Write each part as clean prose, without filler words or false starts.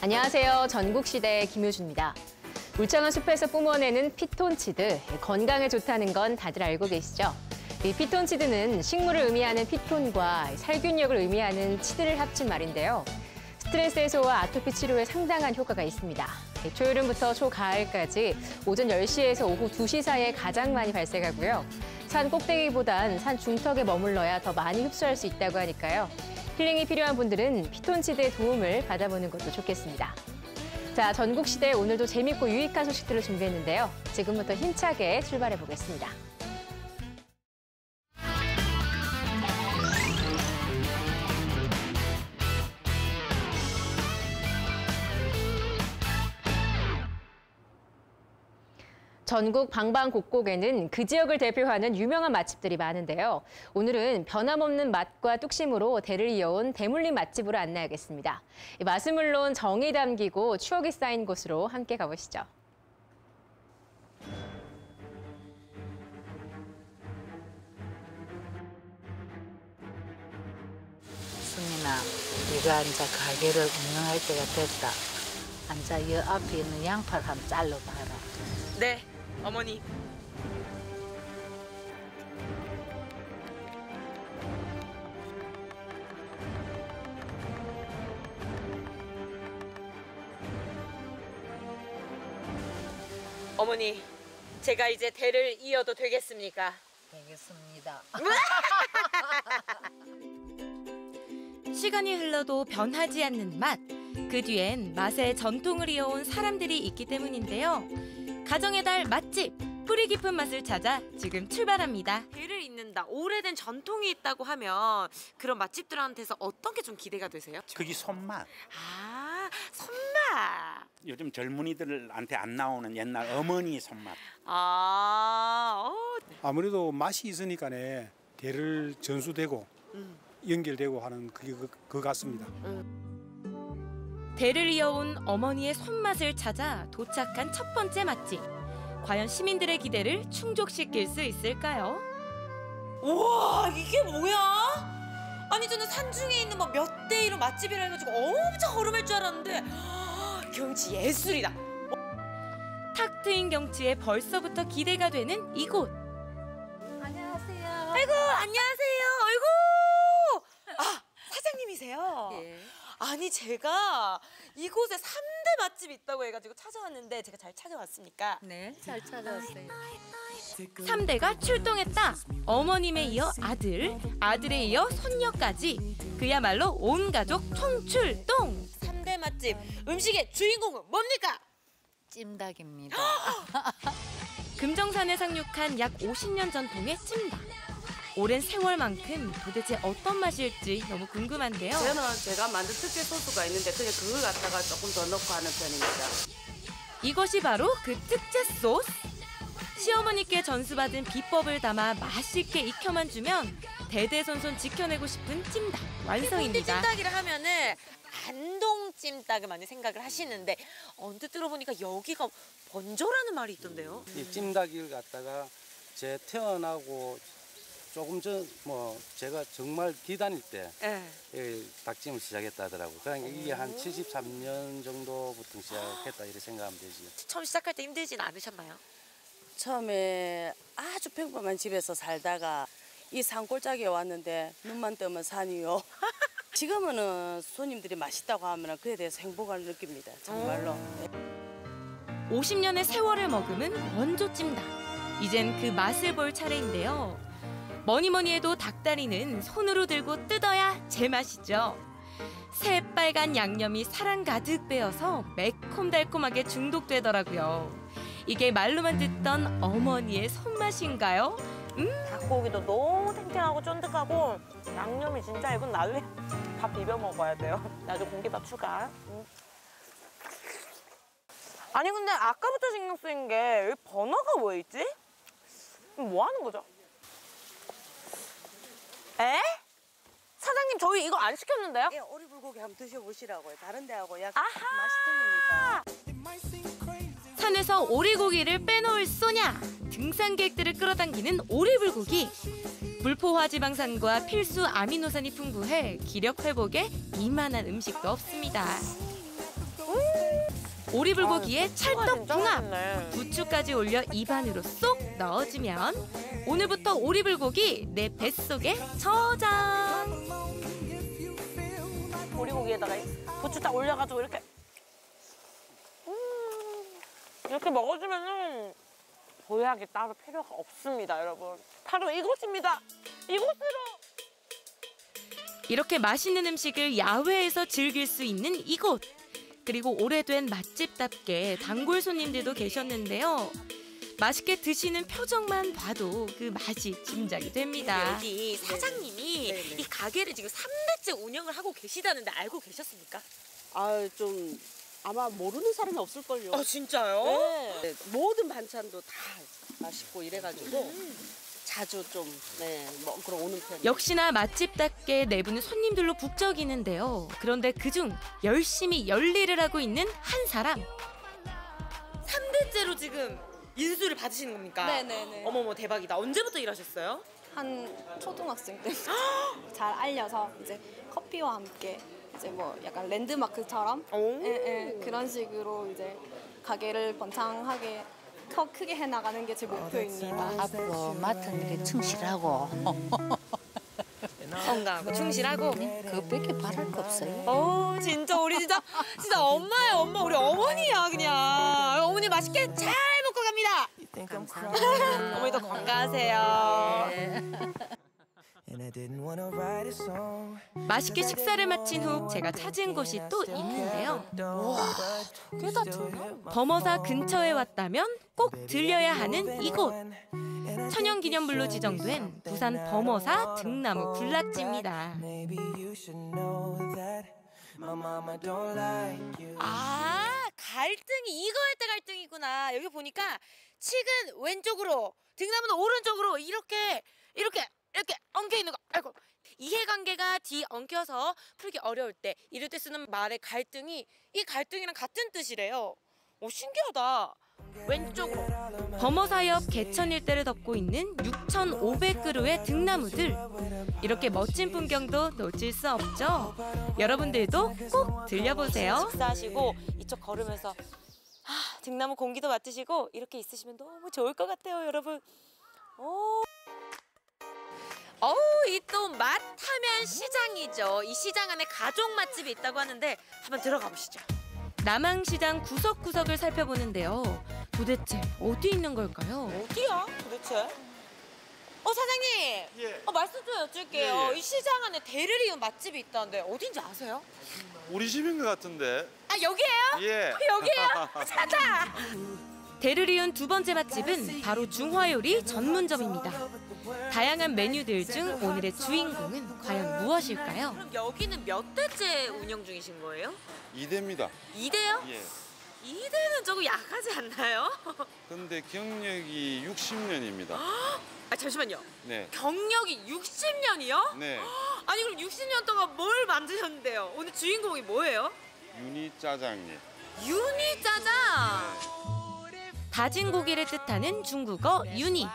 안녕하세요. 전국시대의 김효주입니다. 울창한 숲에서 뿜어내는 피톤치드, 건강에 좋다는 건 다들 알고 계시죠? 이 피톤치드는 식물을 의미하는 피톤과 살균력을 의미하는 치드를 합친 말인데요. 스트레스 해소와 아토피 치료에 상당한 효과가 있습니다. 초여름부터 초가을까지 오전 10시에서 오후 2시 사이에 가장 많이 발생하고요. 산 꼭대기보단 산 중턱에 머물러야 더 많이 흡수할 수 있다고 하니까요. 힐링이 필요한 분들은 피톤치드의 도움을 받아보는 것도 좋겠습니다. 자, 전국시대 오늘도 재밌고 유익한 소식들을 준비했는데요. 지금부터 힘차게 출발해 보겠습니다. 전국 방방곡곡에는 그 지역을 대표하는 유명한 맛집들이 많은데요. 오늘은 변함없는 맛과 뚝심으로 대를 이어온 대물림 맛집으로 안내하겠습니다. 맛은 물론 정이 담기고 추억이 쌓인 곳으로 함께 가보시죠. 승민아, 네가 이제 가게를 운영할 때가 됐다. 앉아 이 앞에 있는 양파를 한번 잘라봐라. 네, 어머니. 어머니, 제가 이제 대를 이어도 되겠습니까? 되겠습니다. 시간이 흘러도 변하지 않는 맛. 그 뒤엔 맛의 전통을 이어온 사람들이 있기 때문인데요. 가정의 달 맛집, 뿌리 깊은 맛을 찾아 지금 출발합니다. 대를 잇는다, 오래된 전통이 있다고 하면 그런 맛집들한테서 어떤 게 좀 기대가 되세요? 그게 손맛. 아, 손맛. 요즘 젊은이들한테 안 나오는 옛날 어머니 손맛. 아무래도 맛이 있으니까네 대를 전수되고 연결되고 하는 그게 그 같습니다. 대를 이어온 어머니의 손맛을 찾아 도착한 첫 번째 맛집. 과연 시민들의 기대를 충족시킬 수 있을까요? 우와, 이게 뭐야? 아니, 저는 산중에 있는 뭐 몇 대 1로 맛집이라 해가지고 엄청 허름할 줄 알았는데 경치 예술이다. 탁 트인 경치에 벌써부터 기대가 되는 이곳. 안녕하세요. 아이고, 안녕하세요. 아이고. 아, 사장님이세요? 예. 아니, 제가 이곳에 3대 맛집이 있다고 해가지고 찾아왔는데 제가 잘 찾아왔습니까? 네, 잘 찾아왔어요. 3대가 출동했다. 어머님에 이어 아들, 아들에 이어 손녀까지. 그야말로 온 가족 총출동. 3대 맛집, 음식의 주인공은 뭡니까? 찜닭입니다. 금정산에 상륙한 약 50년 전통의 찜닭. 오랜 세월만큼 도대체 어떤 맛일지 너무 궁금한데요. 저는 제가 만든 특제 소스가 있는데 그냥 그걸 갖다가 조금 더 넣고 하는 편입니다. 이것이 바로 그 특제 소스. 시어머니께 전수받은 비법을 담아 맛있게 익혀만 주면 대대손손 지켜내고 싶은 찜닭 완성입니다. 찜닭이라 하면은 안동 찜닭을 많이 생각을 하시는데 언뜻 들어보니까 여기가 번조라는 말이 있던데요. 이 찜닭을 갖다가 제 태어나고 조금 전 제가 정말 기다닐 때 닭찜을 시작했다 하더라고요. 그러니까 이게 한 73년 정도부터 시작했다 이렇게 생각하면 되지. 처음 시작할 때 힘들진 않으셨나요? 처음에 아주 평범한 집에서 살다가 이 산골짜기에 왔는데 눈만 뜨면 산이요. 지금은 손님들이 맛있다고 하면 그에 대해서 행복을 느낍니다. 정말로. 50년의 세월을 머금은 원조 찜닭. 이젠 그 맛을 볼 차례인데요. 뭐니 해도 닭다리는 손으로 들고 뜯어야 제맛이죠. 새빨간 양념이 사랑 가득 배어서 매콤달콤하게 중독되더라고요. 이게 말로만 듣던 어머니의 손맛인가요? 닭고기도 너무 탱탱하고 쫀득하고 양념이 진짜 이건 나중에 밥 비벼 먹어야 돼요. 나중에 공깃밥 추가. 아니, 근데 아까부터 신경 쓰인 게 여기 버너가 왜 있지? 뭐 하는 거죠? 에? 사장님, 저희 이거 안 시켰는데요? 예, 오리불고기 한번 드셔보시라고요. 다른 데하고 약 아하! 맛이 틀리니까. 산에서 오리고기를 빼놓을 소냐? 등산객들을 끌어당기는 오리불고기. 불포화 지방산과 필수 아미노산이 풍부해 기력 회복에 이만한 음식도 없습니다. 와, 오리불고기에 찰떡궁합, 부추까지 올려 입안으로 쏙 넣어주면 오늘부터 오리불고기 내 뱃속에 저장. 오리고기에다가 부추 딱 올려가지고 이렇게 먹어주면은 보약이 따로 필요가 없습니다, 여러분. 바로 이곳입니다. 이곳으로. 이렇게 맛있는 음식을 야외에서 즐길 수 있는 이곳. 그리고 오래된 맛집답게 단골 손님들도 계셨는데요. 맛있게 드시는 표정만 봐도 그 맛이 짐작이 됩니다. 여기 사장님이 이 가게를 지금 3대째 운영을 하고 계시다는데 알고 계셨습니까? 좀 아마 모르는 사람이 없을걸요. 아, 진짜요? 네. 모든 반찬도 다 맛있고 이래가지고 자주 좀 먹으러 오는 편이에요. 역시나 맛집답게 내부는 손님들로 북적이는데요. 그런데 그중 열심히 열일을 하고 있는 한 사람. 3대째로 지금 인수를 받으시는 겁니까? 네네네. 어머머, 대박이다. 언제부터 일하셨어요? 한 초등학생 때 잘 알려서 이제 커피와 함께 이제 뭐 약간 랜드마크처럼 그런 식으로 이제 가게를 번창하게 크게 해나가는 게 제 목표입니다. 앞으로 맡은 일에 충실하고 건강하고 충실하고. 그것밖에 바랄 거 없어요. 진짜 우리 진짜 엄마예요, 엄마. 우리 어머니야, 그냥. 어머니 맛있게 잘 먹고 갑니다. 감사합니다. 어머니도 건강하세요. 맛있게 식사를 마친 후 제가 찾은 곳이 또 있는데요. 꽤다 좋네. 범어사 근처에 왔다면 꼭 들려야 하는 이곳. 천연기념물로 지정된 부산 범어사 등나무 군락지입니다. 아, 갈등이 이거 할 때 갈등이구나. 여기 보니까 칡은 왼쪽으로, 등나무는 오른쪽으로 이렇게 엉켜 있는 거. 아이고. 이해관계가 뒤 엉켜서 풀기 어려울 때, 이럴 때 쓰는 말의 갈등이 이 갈등이랑 같은 뜻이래요. 오, 신기하다. 왼쪽으로. 범어사 옆 개천 일대를 덮고 있는 6,500그루의 등나무들. 이렇게 멋진 풍경도 놓칠 수 없죠. 여러분들도 꼭 들려보세요. 식사하시고 이쪽 걸으면서 등나무 공기도 맡으시고 이렇게 있으시면 너무 좋을 것 같아요, 여러분. 이 또 맛하면 시장이죠. 이 시장 안에 가족 맛집이 있다고 하는데 한번 들어가 보시죠. 남항시장 구석구석을 살펴보는데요. 도대체 어디 있는 걸까요? 어디야, 도대체? 사장님. 예. 말씀 좀 여쭐게요. 예. 이 시장 안에 대를 이은 맛집이 있다는데 어딘지 아세요? 우리 집인 것 같은데. 아, 여기예요? 예. 여기예요? 찾아! 대를 이은 두 번째 맛집은 바로 중화요리 전문점입니다. 다양한 메뉴들 중 오늘의 주인공은 과연 무엇일까요? 그럼 여기는 몇 대째 운영 중이신 거예요? 2대입니다. 2대요? 예. 2대는 조금 약하지 않나요? 근데 경력이 60년입니다. 잠시만요. 네. 경력이 60년이요? 네. 아니 그럼 60년 동안 뭘 만드셨는데요? 오늘 주인공이 뭐예요? 유니 짜장면. 유니 짜장! 다진 고기를 뜻하는 중국어 유니.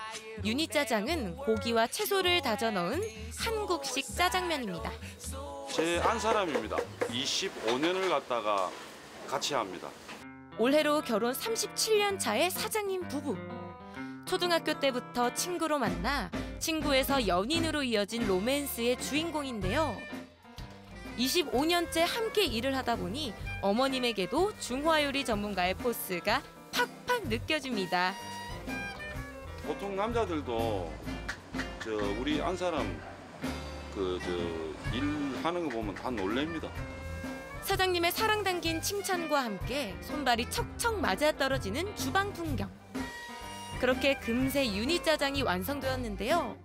유니 짜장은 고기와 채소를 다져 넣은 한국식 짜장면입니다. 제 안 사람입니다. 25년을 갖다가 같이 합니다. 올해로 결혼 37년 차의 사장님 부부. 초등학교 때부터 친구로 만나 친구에서 연인으로 이어진 로맨스의 주인공인데요. 25년째 함께 일을 하다 보니 어머님에게도 중화요리 전문가의 포스가 팍팍 느껴집니다. 보통 남자들도 우리 안 사람 일하는 거 보면 다 놀랍니다. 사장님의 사랑 담긴 칭찬과 함께 손발이 척척 맞아떨어지는 주방 풍경. 그렇게 금세 유니 짜장이 완성되었는데요.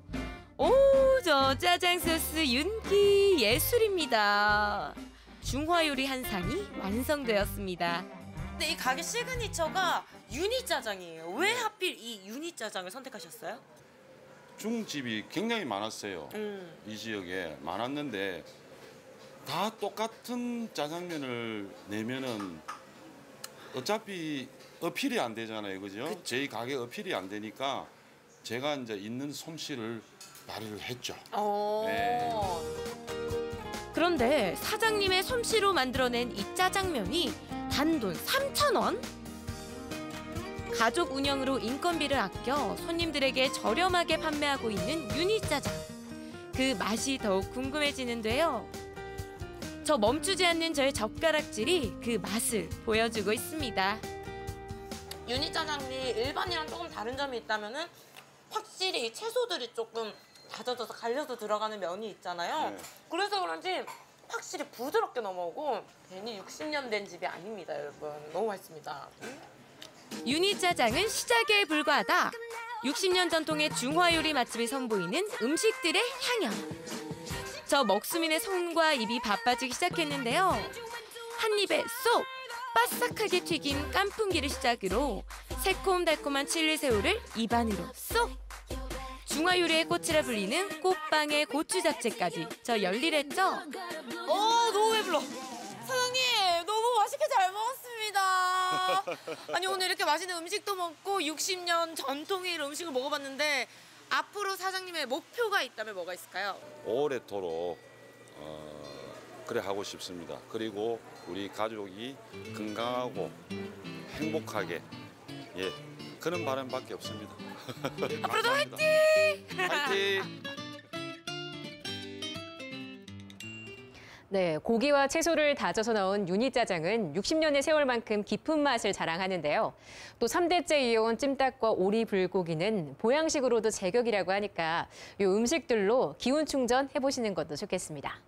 오, 저 짜장 소스 윤기 예술입니다. 중화 요리 한 상이 완성되었습니다. 근데 이 가게 시그니처가 유니 짜장이에요. 왜 하필 이 유니 짜장을 선택하셨어요? 중집이 굉장히 많았어요. 이 지역에 많았는데 다 똑같은 짜장면을 내면은 어차피 어필이 안 되잖아요, 그죠? 저희 가게 어필이 안 되니까 제가 이제 있는 솜씨를 발휘를 했죠. 네. 그런데 사장님의 솜씨로 만들어낸 이 짜장면이 단돈 3,000원? 가족 운영으로 인건비를 아껴 손님들에게 저렴하게 판매하고 있는 유니짜장. 그 맛이 더욱 궁금해지는데요. 저 멈추지 않는 저의 젓가락질이 그 맛을 보여주고 있습니다. 유니짜장이 일반이랑 조금 다른 점이 있다면은 확실히 채소들이 조금 다져져서 갈려서 들어가는 면이 있잖아요. 네. 그래서 그런지 확실히 부드럽게 넘어오고 괜히 60년 된 집이 아닙니다, 여러분. 너무 맛있습니다. 유니짜장은 시작에 불과하다. 60년 전통의 중화요리 맛집이 선보이는 음식들의 향연. 저 먹수민의 손과 입이 바빠지기 시작했는데요. 한 입에 쏙! 바삭하게 튀긴 깐풍기를 시작으로 새콤달콤한 칠리새우를 입안으로 쏙! 중화요리의 꽃이라 불리는 꽃빵에 고추 잡채까지 저 열일했죠? 너무 배불러. 사장님, 너무 맛있게 잘 먹었습니다. 아니, 오늘 이렇게 맛있는 음식도 먹고 60년 전통의 음식을 먹어봤는데 앞으로 사장님의 목표가 있다면 뭐가 있을까요? 오래도록 그래 하고 싶습니다. 그리고 우리 가족이 건강하고 행복하게 그런 바람밖에 없습니다. 앞으로도 화이팅! 화이팅! 네, 고기와 채소를 다져서 넣은 유니짜장은 60년의 세월만큼 깊은 맛을 자랑하는데요. 또 3대째 이어온 찜닭과 오리 불고기는 보양식으로도 제격이라고 하니까 이 음식들로 기운 충전해보시는 것도 좋겠습니다.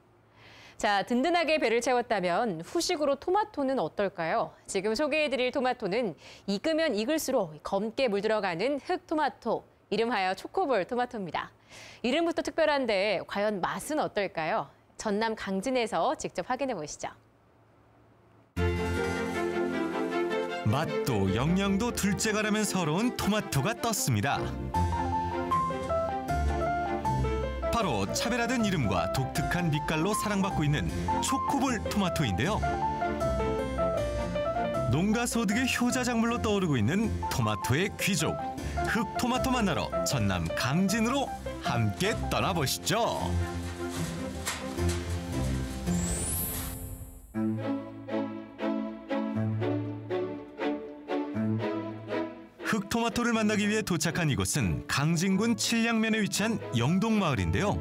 자, 든든하게 배를 채웠다면 후식으로 토마토는 어떨까요? 지금 소개해드릴 토마토는 익으면 익을수록 검게 물들어가는 흑토마토, 이름하여 초코볼 토마토입니다. 이름부터 특별한데 과연 맛은 어떨까요? 전남 강진에서 직접 확인해 보시죠. 맛도 영양도 둘째가라면 서러운 토마토가 떴습니다. 바로 차별화된 이름과 독특한 빛깔로 사랑받고 있는 초코볼 토마토인데요. 농가 소득의 효자작물로 떠오르고 있는 토마토의 귀족, 흑토마토 만나러 전남 강진으로 함께 떠나보시죠. 흑토마토를 만나기 위해 도착한 이곳은 강진군 칠량면에 위치한 영동마을인데요.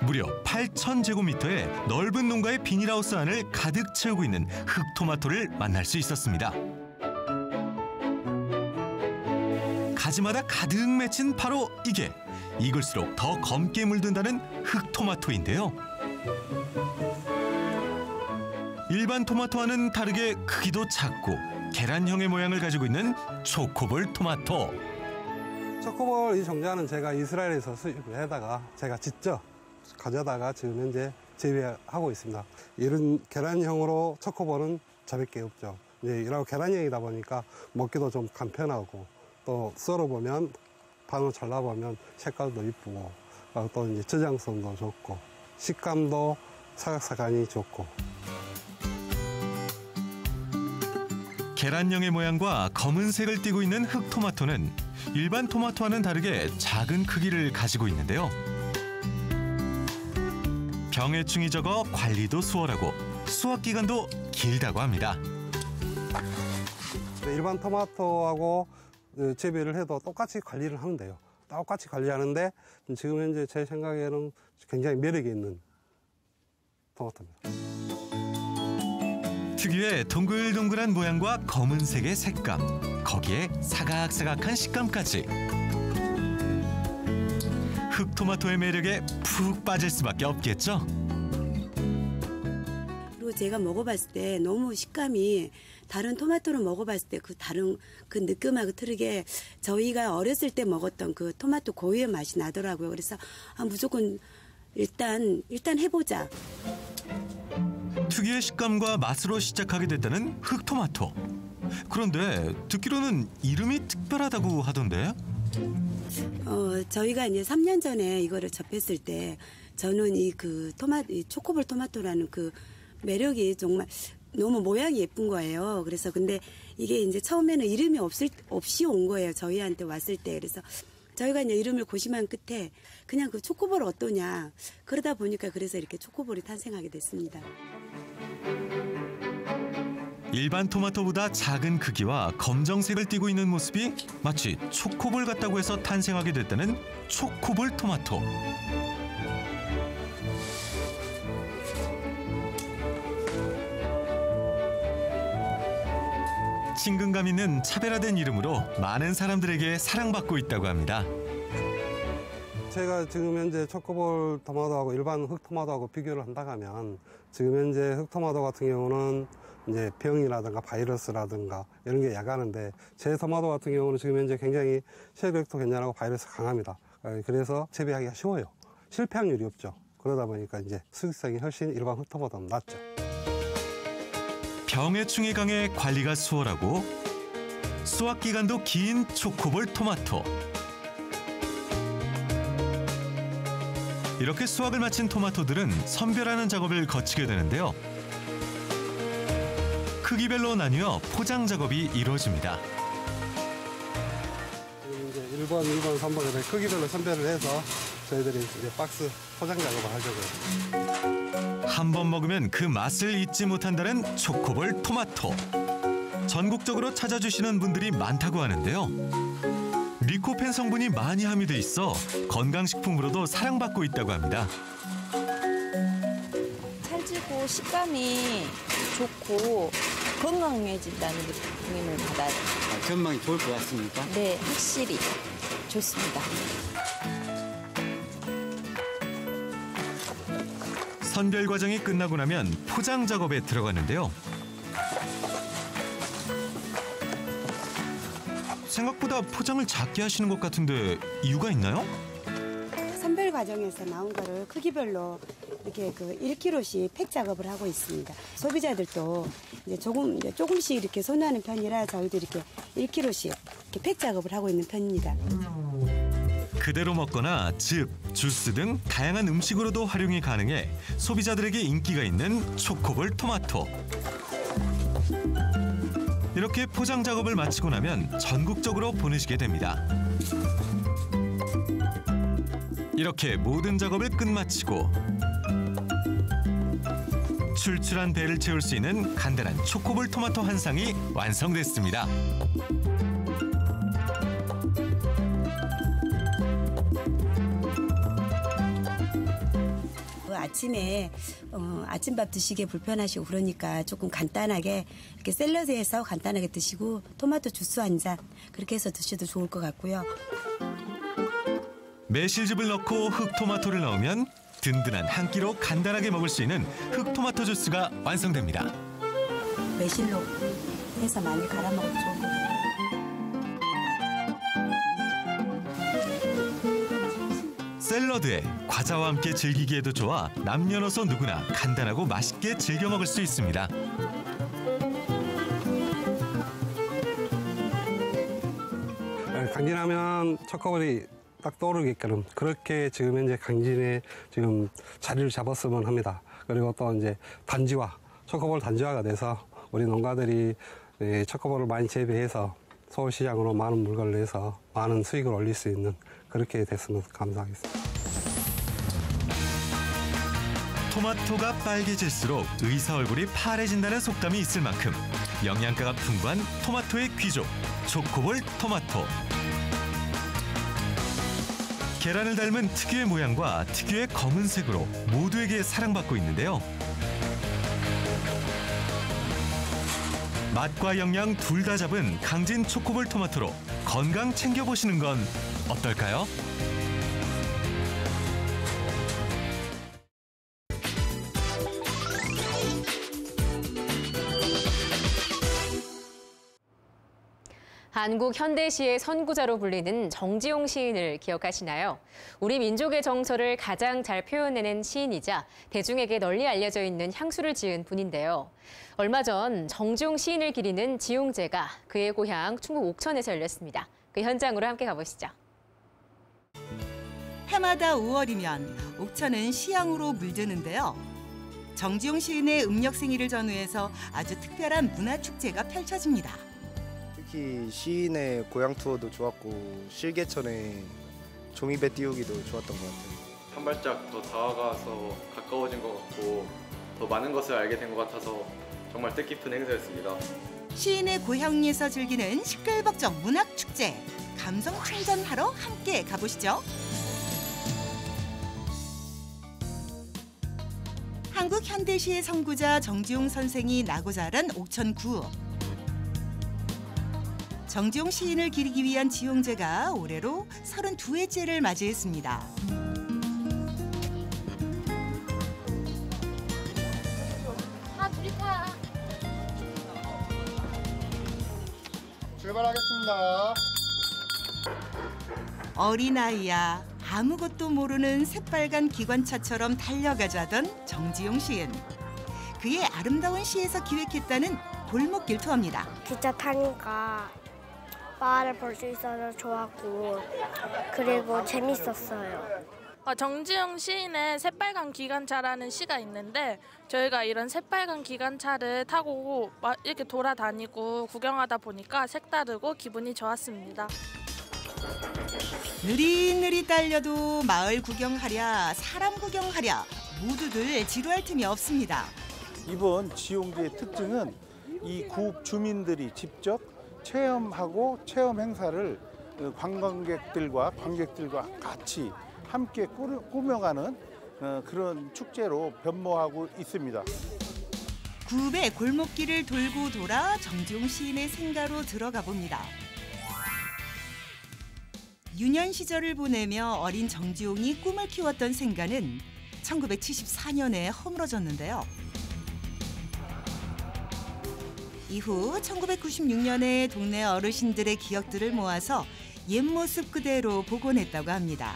무려 8,000제곱미터의 넓은 농가의 비닐하우스 안을 가득 채우고 있는 흑토마토를 만날 수 있었습니다. 가지마다 가득 맺힌 바로 이게 익을수록 더 검게 물든다는 흑토마토인데요. 일반 토마토와는 다르게 크기도 작고 계란형의 모양을 가지고 있는 초코볼 토마토. 초코볼 이 종자는 제가 이스라엘에서 수입을 해다가 제가 직접 가져다가 지금 현재 재배하고 있습니다. 이런 계란형으로 초코볼은 저밖에 없죠. 이런 계란형이다 보니까 먹기도 좀 간편하고 또 썰어보면 반으로 잘라보면 색깔도 이쁘고 또 이제 저장성도 좋고 식감도 사각사간이 좋고. 계란형의 모양과 검은색을 띠고 있는 흑토마토는 일반 토마토와는 다르게 작은 크기를 가지고 있는데요. 병해충이 적어 관리도 수월하고 수확 기간도 길다고 합니다. 일반 토마토하고 재배를 해도 똑같이 관리를 하면 돼요. 똑같이 관리하는데 지금 현재 제 생각에는 굉장히 매력이 있는 토마토입니다. 특유의 동글동글한 모양과 검은색의 색감, 거기에 사각사각한 식감까지. 흑토마토의 매력에 푹 빠질 수밖에 없겠죠? 그리고 제가 먹어봤을 때 너무 식감이 다른 토마토를 먹어봤을 때 그 다른 그 느낌하고 틀리게 저희가 어렸을 때 먹었던 그 토마토 고유의 맛이 나더라고요. 그래서 무조건 일단 해보자. 특유의 식감과 맛으로 시작하게 됐다는 흑토마토. 그런데 듣기로는 이름이 특별하다고 하던데? 저희가 이제 3년 전에 이거를 접했을 때 저는 이 초코볼 토마토라는 그 매력이 정말 너무 모양이 예쁜 거예요. 그래서 근데 이게 이제 처음에는 이름이 없이 온 거예요. 저희한테 왔을 때. 그래서 저희가 이제 이름을 고심한 끝에 그냥 그 초코볼 어떠냐. 그러다 보니까 그래서 이렇게 초코볼이 탄생하게 됐습니다. 일반 토마토보다 작은 크기와 검정색을 띠고 있는 모습이 마치 초코볼 같다고 해서 탄생하게 됐다는 초코볼 토마토. 친근감 있는 차별화된 이름으로 많은 사람들에게 사랑받고 있다고 합니다. 제가 지금 현재 초코볼 토마토하고 일반 흑토마토하고 비교를 한다고 하면 지금 현재 흑토마토 같은 경우는 이제 병이라든가 바이러스라든가 이런 게 약하는데 제 토마토 같은 경우는 지금 현재 굉장히 시력도 괜찮고 바이러스 강합니다. 그래서 재배하기가 쉬워요. 실패 확률이 없죠. 그러다 보니까 이제 수익성이 훨씬 일반 흑토마토보다 낮죠. 병해충에 강해 관리가 수월하고 수확 기간도 긴 초코볼 토마토. 이렇게 수확을 마친 토마토들은 선별하는 작업을 거치게 되는데요. 크기별로 나뉘어 포장 작업이 이루어집니다. 이제 1번, 2번, 3번을 크기별로 선별을 해서 저희들이 이제 박스 포장 작업을 하려고요. 한 번 먹으면 그 맛을 잊지 못한다는 초코볼 토마토. 전국적으로 찾아주시는 분들이 많다고 하는데요. 리코펜 성분이 많이 함유돼 있어 건강식품으로도 사랑받고 있다고 합니다. 찰지고 식감이 좋고 건강해진다는 느낌을 받아요. 전망이 좋을 것 같습니까? 네, 확실히 좋습니다. 선별 과정이 끝나고 나면 포장 작업에 들어가는데요. 생각보다 포장을 작게 하시는 것 같은데 이유가 있나요? 선별 과정에서 나온 거를 크기별로 이렇게 1kg씩 팩 작업을 하고 있습니다. 소비자들도 이제 조금씩 이렇게 선호하는 편이라 저희도 이렇게 1kg씩 이렇게 팩 작업을 하고 있는 편입니다. 그대로 먹거나 즙, 주스 등 다양한 음식으로도 활용이 가능해 소비자들에게 인기가 있는 초코볼 토마토. 이렇게 포장 작업을 마치고 나면 전국적으로 보내시게 됩니다. 이렇게 모든 작업을 끝마치고 출출한 배를 채울 수 있는 간단한 초코볼 토마토 한 상이 완성됐습니다. 아침에 아침밥 드시기 불편하시고 그러니까 조금 간단하게 이렇게 샐러드해서 간단하게 드시고 토마토 주스 한 잔 그렇게 해서 드셔도 좋을 것 같고요. 매실즙을 넣고 흑토마토를 넣으면 든든한 한 끼로 간단하게 먹을 수 있는 흑토마토 주스가 완성됩니다. 매실로 해서 많이 갈아 먹어도 좋을 것 같아요. 샐러드에 과자와 함께 즐기기에도 좋아 남녀노소 누구나 간단하고 맛있게 즐겨 먹을 수 있습니다. 강진하면 초코볼이 딱 떠오르게끔 그렇게 지금 현재 강진에 지금 자리를 잡았으면 합니다. 그리고 또 이제 단지화, 초코볼 단지화가 돼서 우리 농가들이 초코볼을 많이 재배해서 서울시장으로 많은 물건을 내서 많은 수익을 올릴 수 있는 그렇게 됐으면 감사하겠습니다. 토마토가 빨개질수록 의사 얼굴이 파래진다는 속담이 있을 만큼 영양가가 풍부한 토마토의 귀족, 초코볼 토마토. 계란을 닮은 특유의 모양과 특유의 검은색으로 모두에게 사랑받고 있는데요. 맛과 영양 둘 다 잡은 강진 초코볼 토마토로 건강 챙겨보시는 건 어떨까요? 한국 현대시의 선구자로 불리는 정지용 시인을 기억하시나요? 우리 민족의 정서를 가장 잘 표현해낸 시인이자 대중에게 널리 알려져 있는 향수를 지은 분인데요. 얼마 전 정지용 시인을 기리는 지용제가 그의 고향 충북 옥천에서 열렸습니다. 그 현장으로 함께 가보시죠. 해마다 5월이면 옥천은 시향으로 물드는데요. 정지용 시인의 음력 생일을 전후해서 아주 특별한 문화축제가 펼쳐집니다. 특히 시인의 고향 투어도 좋았고 실개천에 종이배 띄우기도 좋았던 것 같아요. 한 발짝 더 다가가서 가까워진 것 같고 더 많은 것을 알게 된 것 같아서 정말 뜻깊은 행사였습니다. 시인의 고향에서 즐기는 시끌벅적 문학축제. 감성 충전하러 함께 가보시죠. 한국 현대시의 선구자 정지용 선생이 나고 자란 옥천구. 정지용 시인을 기리기 위한 지용제가 올해로 32회째를 맞이했습니다. 출발하겠습니다. 어린아이야 아무것도 모르는 새빨간 기관차처럼 달려가자던 정지용 시인. 그의 아름다운 시에서 기획했다는 골목길 투어입니다. 기차 타니까 마을을 볼 수 있어서 좋았고 그리고 재밌었어요. 정지용 시인의 새빨간 기관차라는 시가 있는데 저희가 이런 새빨간 기관차를 타고 이렇게 돌아다니고 구경하다 보니까 색다르고 기분이 좋았습니다. 느릿느릿 달려도 마을 구경하랴 사람 구경하랴 모두들 지루할 틈이 없습니다. 이번 지용제의 특징은 이 구 주민들이 직접 체험하고 체험 행사를 관광객들과 관객들과 같이 함께 꾸며가는 그런 축제로 변모하고 있습니다. 구읍의 골목길을 돌고 돌아 정지용 시인의 생가로 들어가 봅니다. 유년 시절을 보내며 어린 정지용이 꿈을 키웠던 생가는 1974년에 허물어졌는데요. 이후 1996년에 동네 어르신들의 기억들을 모아서 옛 모습 그대로 복원했다고 합니다.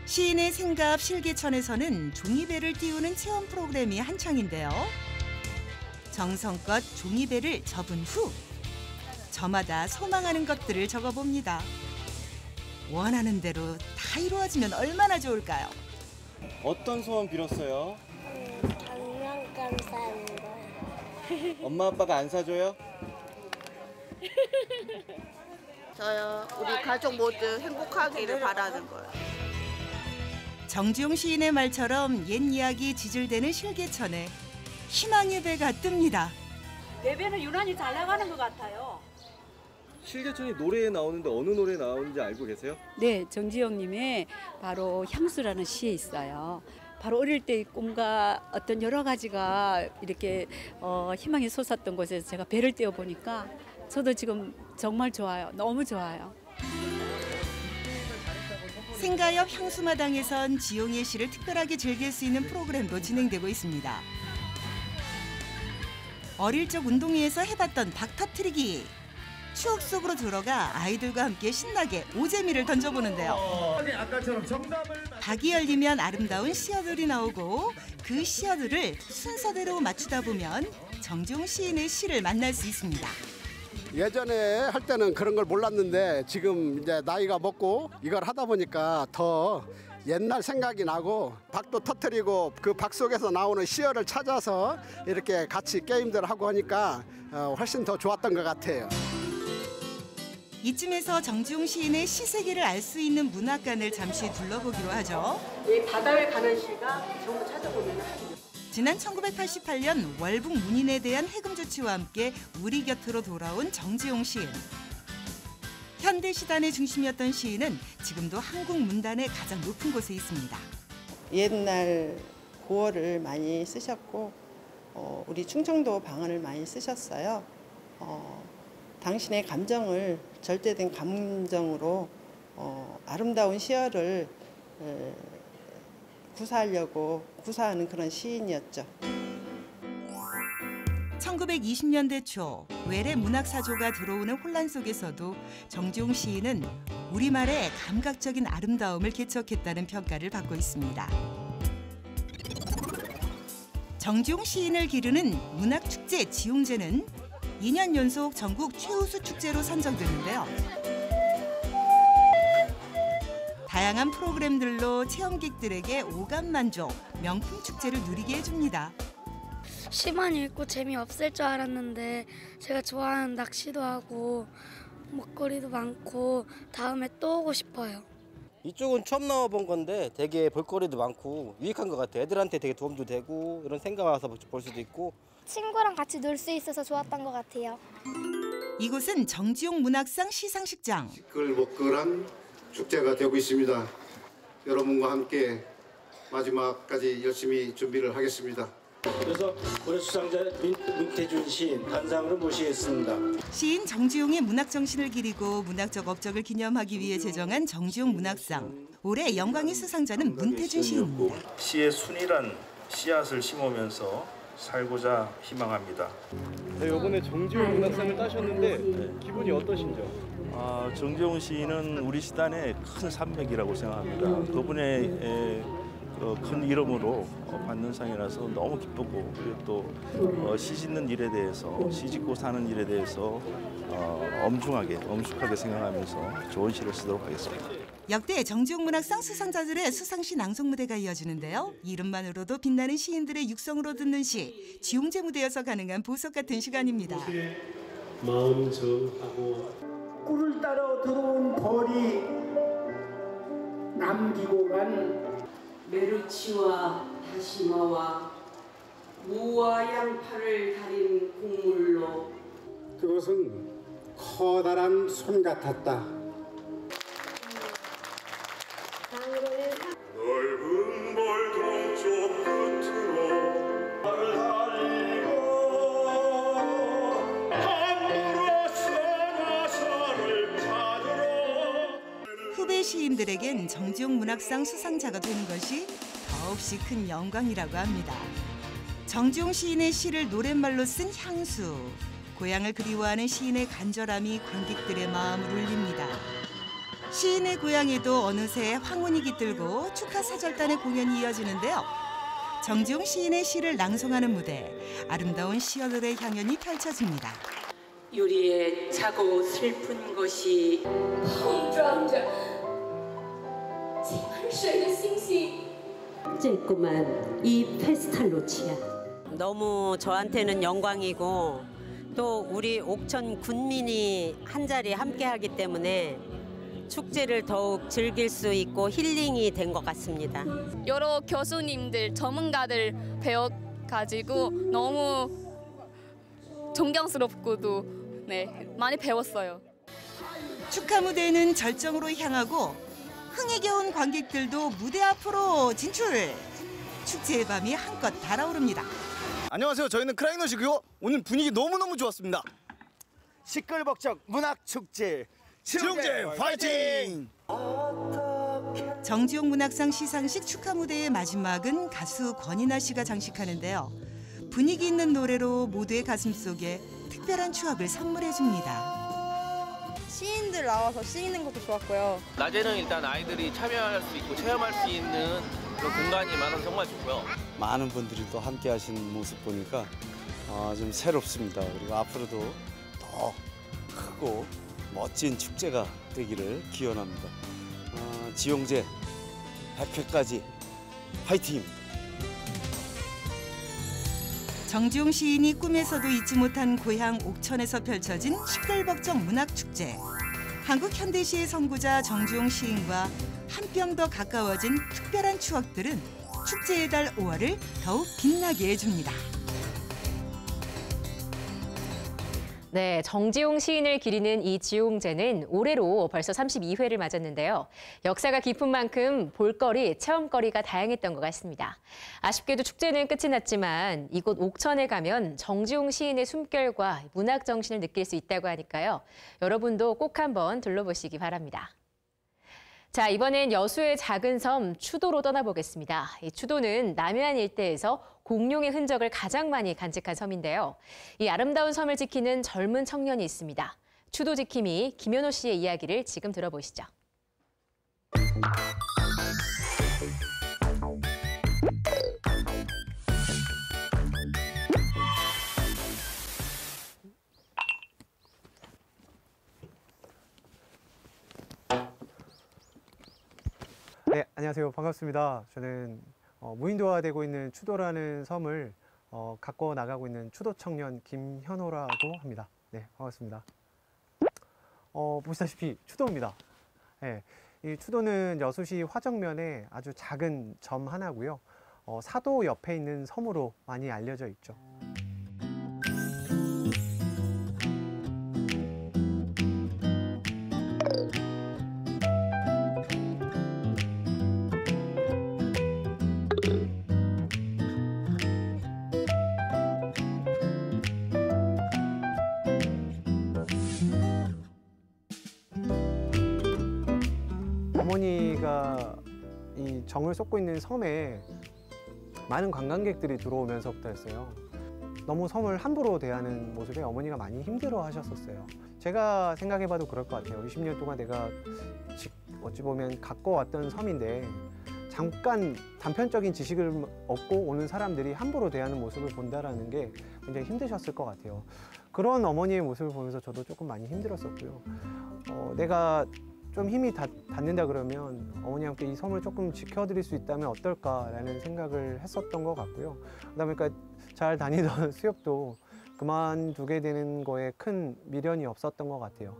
시인의 생가 앞 실개천에서는 종이배를 띄우는 체험 프로그램이 한창인데요. 정성껏 종이배를 접은 후 저마다 소망하는 것들을 적어봅니다. 원하는 대로 다 이루어지면 얼마나 좋을까요? 어떤 소원 빌었어요? 장난감 사는 거요. 엄마 아빠가 안 사줘요? 저요. 우리 가족 모두 행복하기를 바라는 거예요. 정지용 시인의 말처럼 옛 이야기 지질대는 실개천에 희망의 배가 뜹니다. 내 배는 유난히 잘 나가는 것 같아요. 실개천이 노래에 나오는데 어느 노래 나오는지 알고 계세요? 네, 정지용님의 바로 향수라는 시에 있어요. 바로 어릴 때의 꿈과 어떤 여러 가지가 이렇게 희망이 솟았던 곳에서 제가 배를 띄워 보니까 저도 지금 정말 좋아요. 너무 좋아요. 생가 옆 향수마당에선 지용의 시를 특별하게 즐길 수 있는 프로그램도 진행되고 있습니다. 어릴 적 운동회에서 해봤던 박 터트리기. 추억 속으로 들어가 아이들과 함께 신나게 오재미를 던져보는데요. 박이 열리면 아름다운 시어들이 나오고 그 시어들을 순서대로 맞추다 보면 정지용 시인의 시를 만날 수 있습니다. 예전에 할 때는 그런 걸 몰랐는데 지금 이제 나이가 먹고 이걸 하다 보니까 더 옛날 생각이 나고 박도 터트리고 그 박 속에서 나오는 시어를 찾아서 이렇게 같이 게임들 하고 하니까 훨씬 더 좋았던 것 같아요. 이쯤에서 정지용 시인의 시 세계를 알 수 있는 문학관을 잠시 둘러보기로 하죠. 이 바다에 가는 시가 전부 찾아보면 지난 1988년 월북 문인에 대한 해금 조치와 함께 우리 곁으로 돌아온 정지용 시인. 현대 시단의 중심이었던 시인은 지금도 한국 문단의 가장 높은 곳에 있습니다. 옛날 고어를 많이 쓰셨고 우리 충청도 방언을 많이 쓰셨어요. 당신의 감정을 절대된 감정으로 아름다운 시어를 구사하려고 구사하는 그런 시인이었죠. 1920년대 초 외래 문학사조가 들어오는 혼란 속에서도 정지용 시인은 우리말의 감각적인 아름다움을 개척했다는 평가를 받고 있습니다. 정지용 시인을 기르는 문학축제 지용제는 2년 연속 전국 최우수 축제로 선정됐는데요. 다양한 프로그램들로 체험객들에게 오감만족, 명품 축제를 누리게 해줍니다. 시만 읽고 재미없을 줄 알았는데 제가 좋아하는 낚시도 하고 먹거리도 많고 다음에 또 오고 싶어요. 이쪽은 처음 나와본 건데 되게 볼거리도 많고 유익한 것 같아요. 애들한테 되게 도움도 되고 이런 생각 와서 볼 수도 있고. 친구랑 같이 놀 수 있어서 좋았던 것 같아요. 이곳은 정지용 문학상 시상식장. 시끌벅걸한 축제가 되고 있습니다. 여러분과 함께 마지막까지 열심히 준비를 하겠습니다. 그래서 올해 수상자 문태준 시인 단상으로 모시겠습니다. 시인 정지용의 문학 정신을 기리고 문학적 업적을 기념하기 위해 제정한 정지용 문학상. 올해 영광의 수상자는 문태준 시인입니다. 시의 순이란 씨앗을 심으면서 살고자 희망합니다. 네, 이번에 정지용 문학상을 따셨는데 기분이 어떠신지요? 정지용 시인은 우리 시단의 큰 산맥이라고 생각합니다. 그분의 큰 이름으로 받는 상이라서 너무 기쁘고, 그리고 또 시 짓는 일에 대해서, 시 짓고 사는 일에 대해서 엄숙하게 생각하면서 좋은 시를 쓰도록 하겠습니다. 역대 정지용 문학상 수상자들의 수상시 낭송 무대가 이어지는데요. 이름만으로도 빛나는 시인들의 육성으로 듣는 시, 지용제 무대여서 가능한 보석 같은 시간입니다. 마음 정하고 꿀을 따라 들어온 벌이 남기고 간 메르치와 다시마와 무와 양파를 달인 국물로 그것은 커다란 손 같았다. 넓은 벌 동쪽 끝으로 발을 달리고 함부로서 나서를 찾으러. 후배 시인들에겐 정지용 문학상 수상자가 되는 것이 더없이 큰 영광이라고 합니다. 정지용 시인의 시를 노랫말로 쓴 향수. 고향을 그리워하는 시인의 간절함이 관객들의 마음을 울립니다. 시인의 고향에도 어느새 황혼이 깃들고 축하 사절단의 공연이 이어지는데요. 정지용 시인의 시를 낭송하는 무대, 아름다운 시어들의 향연이 펼쳐집니다. 유리에 차고 슬픈 것이 쬐꼬만 이 페스탈로치야. 너무 저한테는 영광이고 또 우리 옥천 군민이 한자리 함께하기 때문에 축제를 더욱 즐길 수 있고 힐링이 된 것 같습니다. 여러 교수님들, 전문가들 배워가지고 너무 존경스럽고도 많이 배웠어요. 축하 무대는 절정으로 향하고 흥에 겨운 관객들도 무대 앞으로 진출. 축제의 밤이 한껏 달아오릅니다. 안녕하세요. 저희는 크라잉넛이고요. 오늘 분위기 너무너무 좋았습니다. 시끌벅적 문학축제 지용제 화이팅! 정지용 문학상 시상식 축하 무대의 마지막은 가수 권이나 씨가 장식하는데요. 분위기 있는 노래로 모두의 가슴속에 특별한 추억을 선물해 줍니다. 시인들 나와서 시 읽는 것도 좋았고요. 낮에는 일단 아이들이 참여할 수 있고 체험할 수 있는 그런 공간이 많아서 정말 좋고요. 많은 분들이 또 함께 하시는 모습 보니까 좀 새롭습니다. 그리고 앞으로도 더 크고 멋진 축제가 되기를 기원합니다. 지용제 100회까지 화이팅입니다. 정지용 시인이 꿈에서도 잊지 못한 고향 옥천에서 펼쳐진 시끌벅적 문학축제. 한국 현대시의 선구자 정지용 시인과 한 뼘 더 가까워진 특별한 추억들은 축제의 달 5월을 더욱 빛나게 해줍니다. 네, 정지용 시인을 기리는 이 지용제는 올해로 벌써 32회를 맞았는데요. 역사가 깊은 만큼 볼거리, 체험거리가 다양했던 것 같습니다. 아쉽게도 축제는 끝이 났지만 이곳 옥천에 가면 정지용 시인의 숨결과 문학 정신을 느낄 수 있다고 하니까요. 여러분도 꼭 한번 둘러보시기 바랍니다. 자, 이번엔 여수의 작은 섬 추도로 떠나보겠습니다. 이 추도는 남해안 일대에서 공룡의 흔적을 가장 많이 간직한 섬인데요. 이 아름다운 섬을 지키는 젊은 청년이 있습니다. 추도 지킴이 김현호 씨의 이야기를 지금 들어보시죠. 네, 안녕하세요. 반갑습니다. 저는 무인도화되고 있는 추도라는 섬을 가꿔 나가고 있는 추도 청년 김현호라고 합니다. 네, 반갑습니다. 보시다시피 추도입니다. 네, 이 추도는 여수시 화정면에 아주 작은 점 하나고요. 사도 옆에 있는 섬으로 많이 알려져 있죠. 어머니가 이 정을 쏟고 있는 섬에 많은 관광객들이 들어오면서부터였어요. 너무 섬을 함부로 대하는 모습에 어머니가 많이 힘들어 하셨었어요. 제가 생각해봐도 그럴 것 같아요. 20년 동안 내가 어찌 보면 가꿔왔던 섬인데 잠깐 단편적인 지식을 얻고 오는 사람들이 함부로 대하는 모습을 본다라는 게 굉장히 힘드셨을 것 같아요. 그런 어머니의 모습을 보면서 저도 조금 많이 힘들었었고요. 내가 좀 힘이 닿는다 그러면 어머니와 함께 이 섬을 조금 지켜드릴 수 있다면 어떨까라는 생각을 했었던 것 같고요. 그러다 보니까 잘 다니던 수협도 그만두게 되는 거에 큰 미련이 없었던 것 같아요.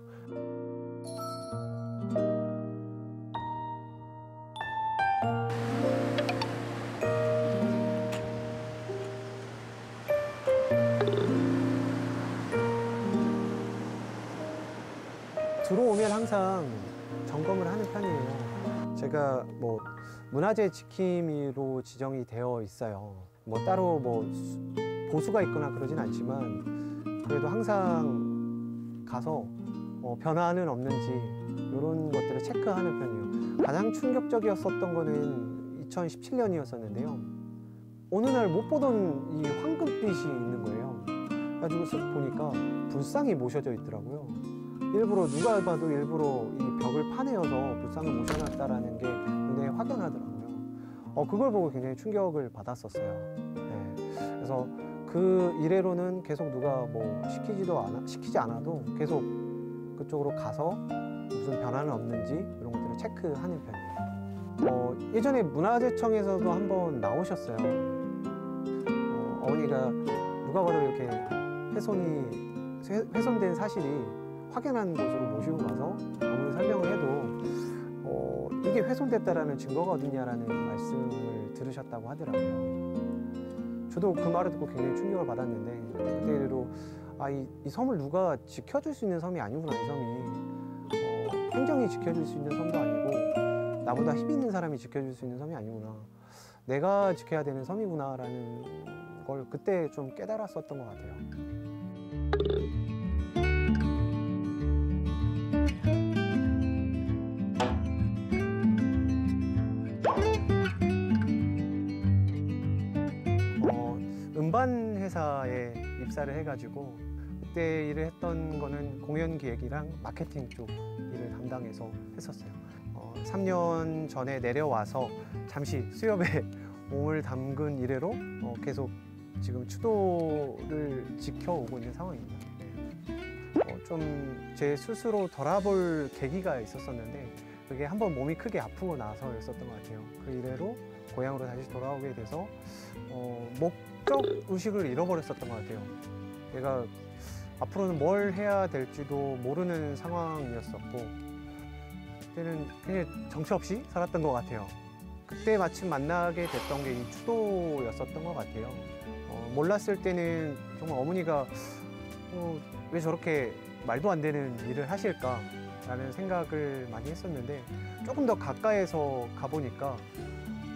들어오면 항상 점검을 하는 편이에요. 제가 뭐 문화재 지킴이로 지정이 되어 있어요. 뭐 따로 뭐 보수가 있거나 그러진 않지만 그래도 항상 가서 변화는 없는지 이런 것들을 체크하는 편이에요. 가장 충격적이었었던 거는 2017년이었었는데요. 어느 날 못 보던 이 황금빛이 있는 거예요. 그래가지고 쓱 보니까 불상이 모셔져 있더라고요. 일부러 누가 봐도 일부러 이 벽을 파내어서 불상을 모셔놨다라는 게 눈에 확연하더라고요. 그걸 보고 굉장히 충격을 받았었어요. 네. 그래서 그 이래로는 계속 누가 뭐 시키지 않아도 계속 그쪽으로 가서 무슨 변화는 없는지 이런 것들을 체크하는 편이에요. 예전에 문화재청에서도 한번 나오셨어요. 어머니가 누가 봐도 이렇게 훼손된 사실이 확연한 곳으로 모시고 가서 아무리 설명을 해도 이게 훼손됐다라는 증거가 어딨냐라는 말씀을 들으셨다고 하더라고요. 저도 그 말을 듣고 굉장히 충격을 받았는데 그때로 이 섬을 누가 지켜줄 수 있는 섬이 아니구나. 이 섬이 행정이 지켜줄 수 있는 섬도 아니고 나보다 힘 있는 사람이 지켜줄 수 있는 섬이 아니구나. 내가 지켜야 되는 섬이구나라는 걸 그때 좀 깨달았었던 것 같아요. 음반 회사에 입사를 해가지고 그때 일을 했던 거는 공연 기획이랑 마케팅 쪽 일을 담당해서 했었어요. 3년 전에 내려와서 잠시 수협에 몸을 담근 이래로 계속 지금 추도를 지켜오고 있는 상황입니다. 좀 제 스스로 돌아볼 계기가 있었었는데 그게 한번 몸이 크게 아프고 나서였었던 것 같아요. 그 이래로 고향으로 다시 돌아오게 돼서 목적 의식을 잃어버렸었던 것 같아요. 내가 앞으로는 뭘 해야 될지도 모르는 상황이었었고 그때는 그냥 정처 없이 살았던 것 같아요. 그때 마침 만나게 됐던 게 이 추도였었던 것 같아요. 몰랐을 때는 정말 어머니가 왜 저렇게 말도 안 되는 일을 하실까라는 생각을 많이 했었는데 조금 더 가까이서 가보니까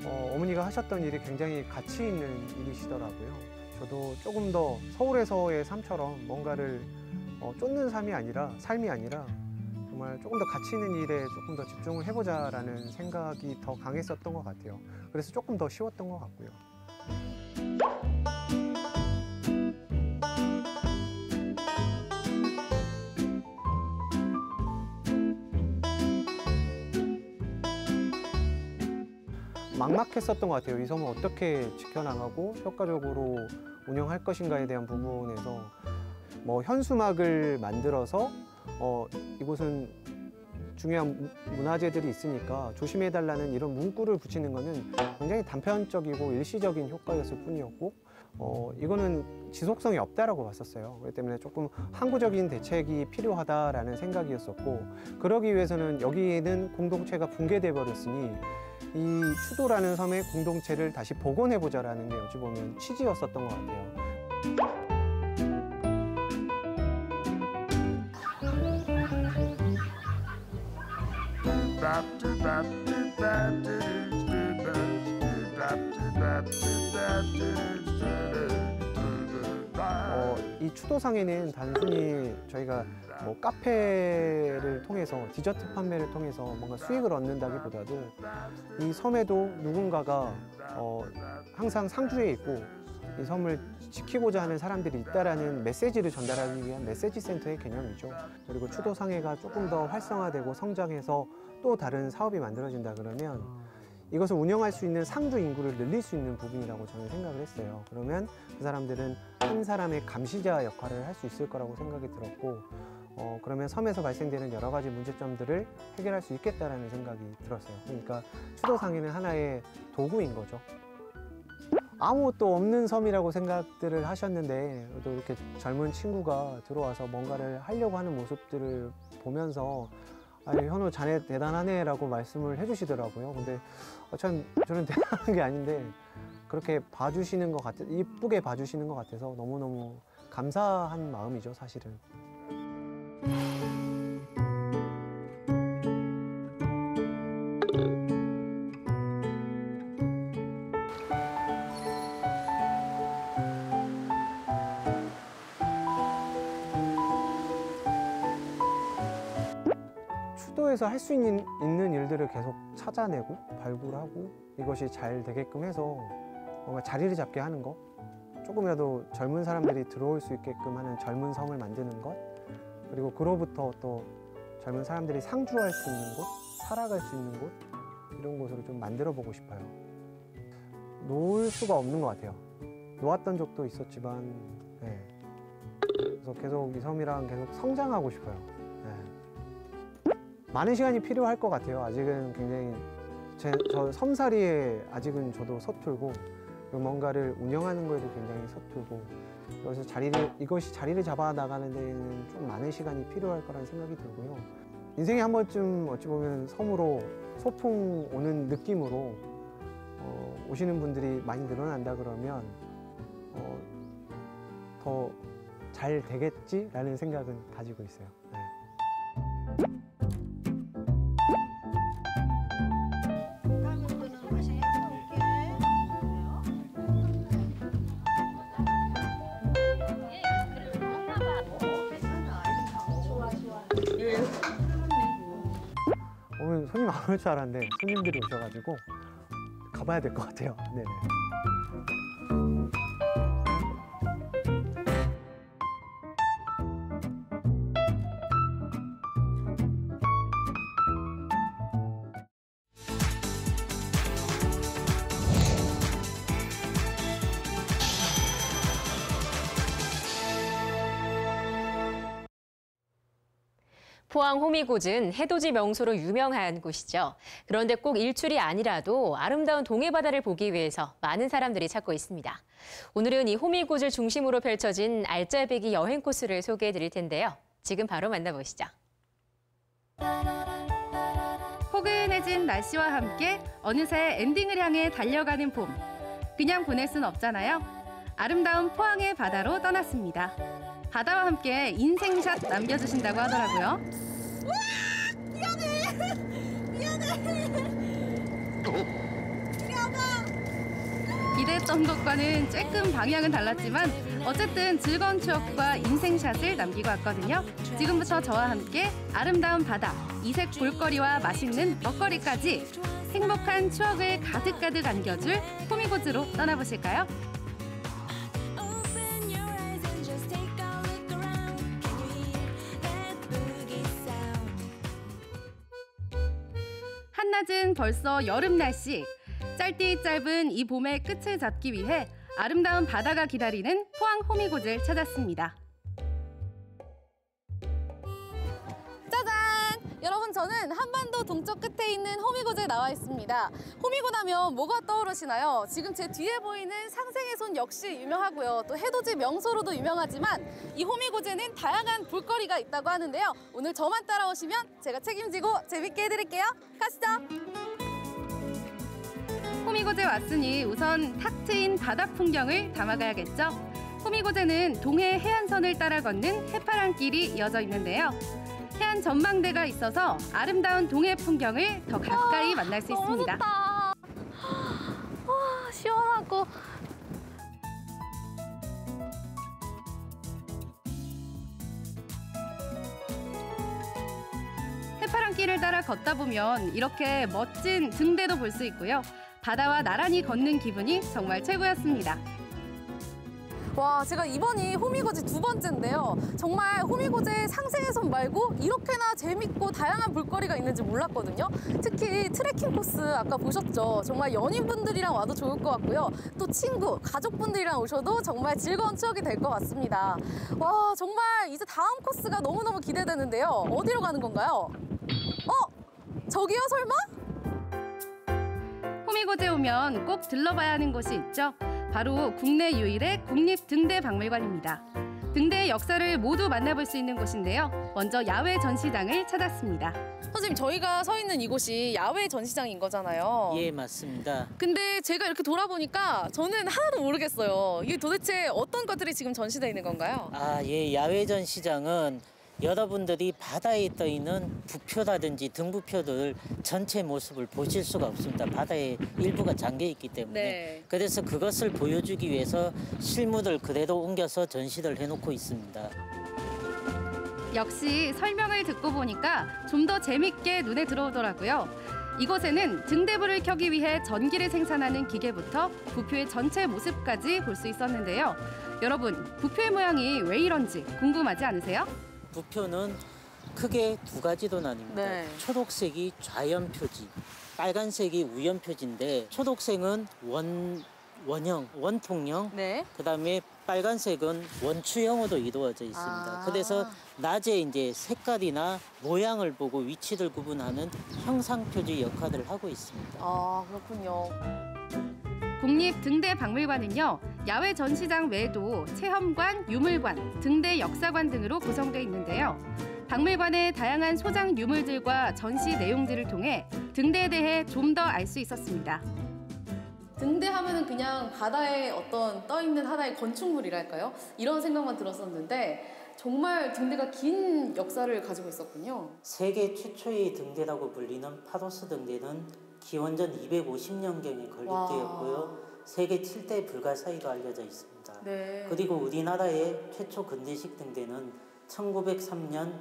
어머니가 하셨던 일이 굉장히 가치 있는 일이시더라고요. 저도 조금 더 서울에서의 삶처럼 뭔가를 쫓는 삶이 아니라 정말 조금 더 가치 있는 일에 조금 더 집중을 해보자라는 생각이 더 강했었던 것 같아요. 그래서 조금 더 쉬웠던 것 같고요. 막막했었던 것 같아요. 이 섬을 어떻게 지켜나가고 효과적으로 운영할 것인가에 대한 부분에서 뭐 현수막을 만들어서 이곳은 중요한 문화재들이 있으니까 조심해달라는 이런 문구를 붙이는 것은 굉장히 단편적이고 일시적인 효과였을 뿐이었고 이거는 지속성이 없다라고 봤었어요. 그렇기 때문에 조금 항구적인 대책이 필요하다라는 생각이었었고, 그러기 위해서는 여기에는 공동체가 붕괴돼 버렸으니 이 추도라는 섬의 공동체를 다시 복원해보자라는 게 어찌 보면 취지였었던 것 같아요. 이 추도상에는 단순히 저희가 뭐 카페를 통해서 디저트 판매를 통해서 뭔가 수익을 얻는다기보다도 이 섬에도 누군가가 항상 상주에 있고 이 섬을 지키고자 하는 사람들이 있다라는 메시지를 전달하기 위한 메시지 센터의 개념이죠. 그리고 추도상해가 조금 더 활성화되고 성장해서 또 다른 사업이 만들어진다 그러면 이것을 운영할 수 있는 상주 인구를 늘릴 수 있는 부분이라고 저는 생각을 했어요. 그러면 그 사람들은 한 사람의 감시자 역할을 할 수 있을 거라고 생각이 들었고, 그러면 섬에서 발생되는 여러 가지 문제점들을 해결할 수 있겠다라는 생각이 들었어요. 그러니까 추도상해는 하나의 도구인 거죠. 아무것도 없는 섬이라고 생각들을 하셨는데 또 이렇게 젊은 친구가 들어와서 뭔가를 하려고 하는 모습들을 보면서 아니, 현우 자네 대단하네 라고 말씀을 해주시더라고요. 근데 참 저는 대단한 게 아닌데 그렇게 봐주시는 것 같아, 이쁘게 봐주시는 것 같아서 너무너무 감사한 마음이죠, 사실은. 추도에서 할 수 있는 일들을 계속 찾아내고 발굴하고 이것이 잘 되게끔 해서 뭔가 자리를 잡게 하는 것, 조금이라도 젊은 사람들이 들어올 수 있게끔 하는 젊은 섬을 만드는 것, 그리고 그로부터 또 젊은 사람들이 상주할 수 있는 곳, 살아갈 수 있는 곳, 이런 곳으로 좀 만들어 보고 싶어요. 놓을 수가 없는 것 같아요. 놓았던 적도 있었지만, 네. 그래서 계속 이 섬이랑 계속 성장하고 싶어요. 네. 많은 시간이 필요할 것 같아요. 아직은 굉장히 저 섬살이에 아직은 저도 서툴고, 뭔가를 운영하는 거에도 굉장히 서툴고, 그래서 이것이 자리를 잡아 나가는 데에는 좀 많은 시간이 필요할 거라는 생각이 들고요. 인생에 한 번쯤 어찌 보면 섬으로 소풍 오는 느낌으로 오시는 분들이 많이 늘어난다 그러면 더 잘 되겠지라는 생각은 가지고 있어요. 네. 오늘 손님 안 올 줄 알았는데 손님들이 오셔가지고 가봐야 될 것 같아요. 네네. 포항 호미곶은 해돋이 명소로 유명한 곳이죠. 그런데 꼭 일출이 아니라도 아름다운 동해바다를 보기 위해서 많은 사람들이 찾고 있습니다. 오늘은 이 호미곶을 중심으로 펼쳐진 알짜배기 여행 코스를 소개해 드릴 텐데요. 지금 바로 만나보시죠. 포근해진 날씨와 함께 어느새 엔딩을 향해 달려가는 봄. 그냥 보낼 순 없잖아요. 아름다운 포항의 바다로 떠났습니다. 바다와 함께 인생샷 남겨주신다고 하더라고요. 기대했던 것과는 조금 방향은 달랐지만 어쨌든 즐거운 추억과 인생샷을 남기고 왔거든요. 지금부터 저와 함께 아름다운 바다, 이색 볼거리와 맛있는 먹거리까지 행복한 추억을 가득가득 안겨줄 호미곶으로 떠나보실까요? 한낮은 벌써 여름 날씨. 짧디 짧은 이 봄의 끝을 잡기 위해 아름다운 바다가 기다리는 포항 호미곶을 찾았습니다. 짜잔! 여러분 저는 한반도 동쪽 끝에 있는 호미곶에 나와 있습니다. 호미곶 하면 뭐가 떠오르시나요? 지금 제 뒤에 보이는 상생의 손 역시 유명하고요. 또 해돋이 명소로도 유명하지만 이 호미곶에는 다양한 볼거리가 있다고 하는데요. 오늘 저만 따라오시면 제가 책임지고 재밌게 해드릴게요. 가시죠. 호미곶에 왔으니 우선 탁 트인 바다 풍경을 담아가야겠죠. 호미곶에는 동해 해안선을 따라 걷는 해파랑길이 이어져 있는데요. 해안 전망대가 있어서 아름다운 동해 풍경을 더 가까이 만날 수 있습니다. 좋다. 와, 시원하고. 해파랑길을 따라 걷다 보면 이렇게 멋진 등대도 볼 수 있고요. 바다와 나란히 걷는 기분이 정말 최고였습니다. 와, 제가 이번이 호미곶이 두 번째인데요. 정말 호미곶에 상생의 손 말고 이렇게나 재밌고 다양한 볼거리가 있는지 몰랐거든요. 특히 트레킹 코스 아까 보셨죠? 정말 연인분들이랑 와도 좋을 것 같고요. 또 친구, 가족분들이랑 오셔도 정말 즐거운 추억이 될 것 같습니다. 와, 정말 이제 다음 코스가 너무너무 기대되는데요. 어디로 가는 건가요? 저기요, 설마? 호미곶에 오면 꼭 들러봐야 하는 곳이 있죠. 바로 국내 유일의 국립등대박물관입니다. 등대의 역사를 모두 만나볼 수 있는 곳인데요. 먼저 야외 전시장을 찾았습니다. 선생님, 저희가 서 있는 이곳이 야외 전시장인 거잖아요. 예, 맞습니다. 근데 제가 이렇게 돌아보니까 저는 하나도 모르겠어요. 이게 도대체 어떤 것들이 지금 전시되어 있는 건가요? 예, 야외 전시장은 여러분들이 바다에 떠 있는 부표라든지 등부표들 전체 모습을 보실 수가 없습니다. 바다에 일부가 잠겨 있기 때문에. 네. 그래서 그것을 보여주기 위해서 실물을 그대로 옮겨서 전시를 해놓고 있습니다. 역시 설명을 듣고 보니까 좀 더 재밌게 눈에 들어오더라고요. 이곳에는 등대불을 켜기 위해 전기를 생산하는 기계부터 부표의 전체 모습까지 볼 수 있었는데요. 여러분, 부표의 모양이 왜 이런지 궁금하지 않으세요? 부표는 크게 두 가지로 나뉩니다. 네. 초록색이 좌연 표지, 빨간색이 우연 표지인데 초록색은 원형, 원통형, 네. 그다음에 빨간색은 원추형으로 이루어져 있습니다. 그래서 낮에 이제 색깔이나 모양을 보고 위치를 구분하는 형상 표지 역할을 하고 있습니다. 그렇군요. 국립등대박물관은요, 야외 전시장 외에도 체험관, 유물관, 등대 역사관 등으로 구성되어 있는데요. 박물관의 다양한 소장 유물들과 전시 내용들을 통해 등대에 대해 좀 더 알 수 있었습니다. 등대 하면은 그냥 바다에 어떤 떠있는 하나의 건축물이랄까요? 이런 생각만 들었었는데 정말 등대가 긴 역사를 가지고 있었군요. 세계 최초의 등대라고 불리는 파로스 등대는 기원전 250년경에 건립되었고요. 세계 7대 불가사의로 알려져 있습니다. 네. 그리고 우리나라의 최초 근대식 등대는 1903년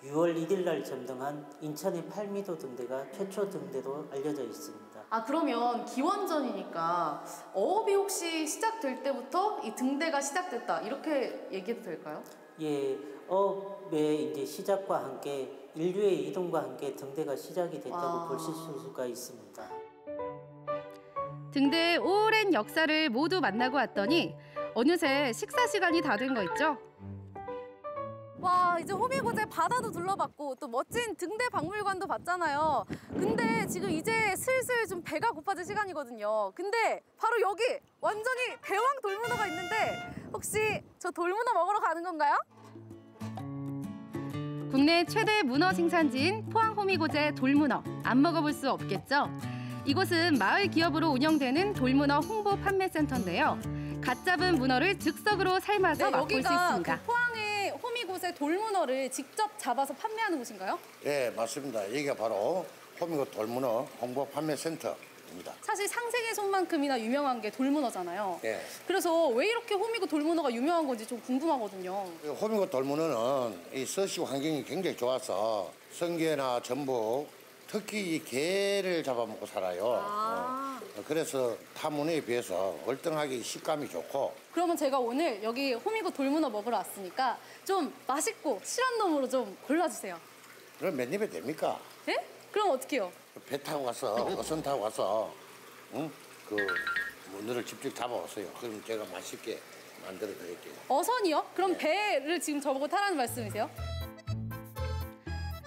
6월 1일 날 점등한 인천의 8미도 등대가 최초 등대로 알려져 있습니다. 그러면 기원전이니까 어업이 혹시 시작될 때부터 이 등대가 시작됐다 이렇게 얘기해도 될까요? 예, 어업의 이제 시작과 함께 인류의 이동과 함께 등대가 시작이 됐다고 볼 수가 있습니다. 등대의 오랜 역사를 모두 만나고 왔더니 어느새 식사 시간이 다 된 거 있죠? 와, 이제 호미곶에 바다도 둘러봤고 또 멋진 등대 박물관도 봤잖아요. 근데 지금 이제 슬슬 좀 배가 고파질 시간이거든요. 근데 바로 여기 완전히 대왕 돌문어가 있는데 혹시 저 돌문어 먹으러 가는 건가요? 국내 최대 문어 생산지인 포항 호미곶의 돌문어, 안 먹어볼 수 없겠죠? 이곳은 마을 기업으로 운영되는 돌문어 홍보 판매센터인데요. 갓 잡은 문어를 즉석으로 삶아서 맛볼 수 있습니다. 여기가 포항의 호미곶의 돌문어를 직접 잡아서 판매하는 곳인가요? 네, 맞습니다. 여기가 바로 호미곶 돌문어 홍보 판매센터입니다. 사실 상생의 손만큼이나 유명한 게 돌문어잖아요. 네. 그래서 왜 이렇게 호미곶 돌문어가 유명한 건지 좀 궁금하거든요. 호미곶 돌문어는 이 서식 환경이 굉장히 좋아서 성게나 전복, 특히 이 게를 잡아먹고 살아요. 그래서 타 문어에 비해서 월등하게 식감이 좋고. 그러면 제가 오늘 여기 호미곶 돌문어 먹으러 왔으니까 좀 맛있고 실한 놈으로 좀 골라주세요. 그럼 몇 입에 됩니까? 네? 그럼 어떻게 해요? 배 타고 가서 어선 타고 가서 그 문어를 직접 잡아왔어요. 그럼 제가 맛있게 만들어 드릴게요. 어선이요? 그럼 배를 지금 저보고 타라는 말씀이세요?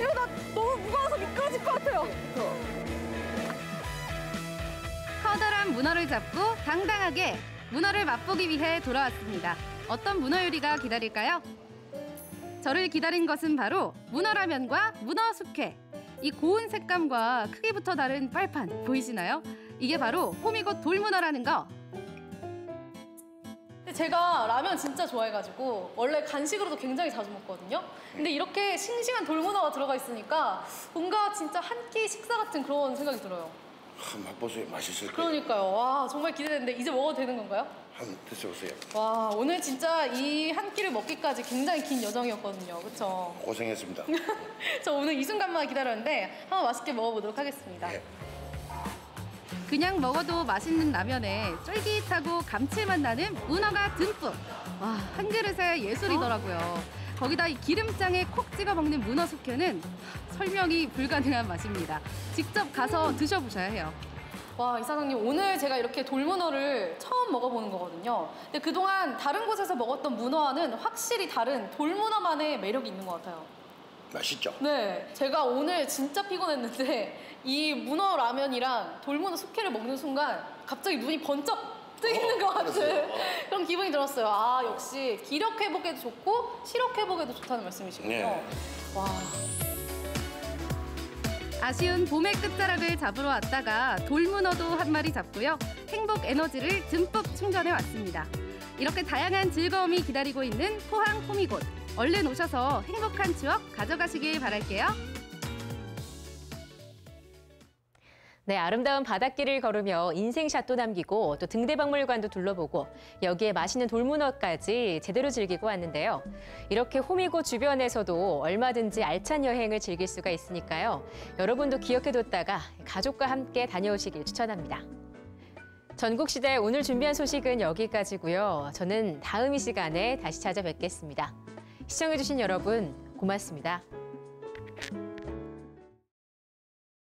이거 나 너무 무거워서 미끄러질 것 같아요. 커다란 문어를 잡고 당당하게 문어를 맛보기 위해 돌아왔습니다. 어떤 문어 요리가 기다릴까요? 저를 기다린 것은 바로 문어라면과 문어 숙회. 이 고운 색감과 크기부터 다른 빨판 보이시나요? 이게 바로 호미곶 돌문어라는 거. 제가 라면 진짜 좋아해가지고 원래 간식으로도 굉장히 자주 먹거든요. 근데 이렇게 싱싱한 돌문어가 들어가 있으니까 뭔가 진짜 한 끼 식사 같은 그런 생각이 들어요. 맛보세요. 맛있을 거예요. 그러니까요. 와, 정말 기대되는데 이제 먹어도 되는 건가요? 한번 드셔보세요. 와, 오늘 진짜 이 한 끼를 먹기까지 굉장히 긴 여정이었거든요. 그렇죠? 고생했습니다. 저 오늘 이 순간만 기다렸는데 한번 맛있게 먹어보도록 하겠습니다. 네. 그냥 먹어도 맛있는 라면에 쫄깃하고 감칠맛 나는 문어가 듬뿍. 와, 한 그릇에 예술이더라고요. 거기다 이 기름장에 콕 찍어 먹는 문어 숙회는 설명이 불가능한 맛입니다. 직접 가서 드셔보셔야 해요. 와, 이사장님, 오늘 제가 이렇게 돌문어를 처음 먹어보는 거거든요. 근데 그동안 다른 곳에서 먹었던 문어와는 확실히 다른 돌문어만의 매력이 있는 것 같아요. 맛있죠? 네, 제가 오늘 진짜 피곤했는데 이 문어 라면이랑 돌문어 숙회를 먹는 순간 갑자기 눈이 번쩍 뜨이는 것 같은 그런 기분이 들었어요. 아, 역시 기력 회복에도 좋고 시력 회복에도 좋다는 말씀이시군요. 네. 와. 아쉬운 봄의 끝자락을 잡으러 왔다가 돌문어도 한 마리 잡고요. 행복 에너지를 듬뿍 충전해 왔습니다. 이렇게 다양한 즐거움이 기다리고 있는 포항 호미곶. 얼른 오셔서 행복한 추억 가져가시길 바랄게요. 네, 아름다운 바닷길을 걸으며 인생샷도 남기고 또 등대박물관도 둘러보고 여기에 맛있는 돌문어까지 제대로 즐기고 왔는데요. 이렇게 호미곶 주변에서도 얼마든지 알찬 여행을 즐길 수가 있으니까요. 여러분도 기억해뒀다가 가족과 함께 다녀오시길 추천합니다. 전국시대 오늘 준비한 소식은 여기까지고요. 저는 다음 이 시간에 다시 찾아뵙겠습니다. 시청해주신 여러분 고맙습니다.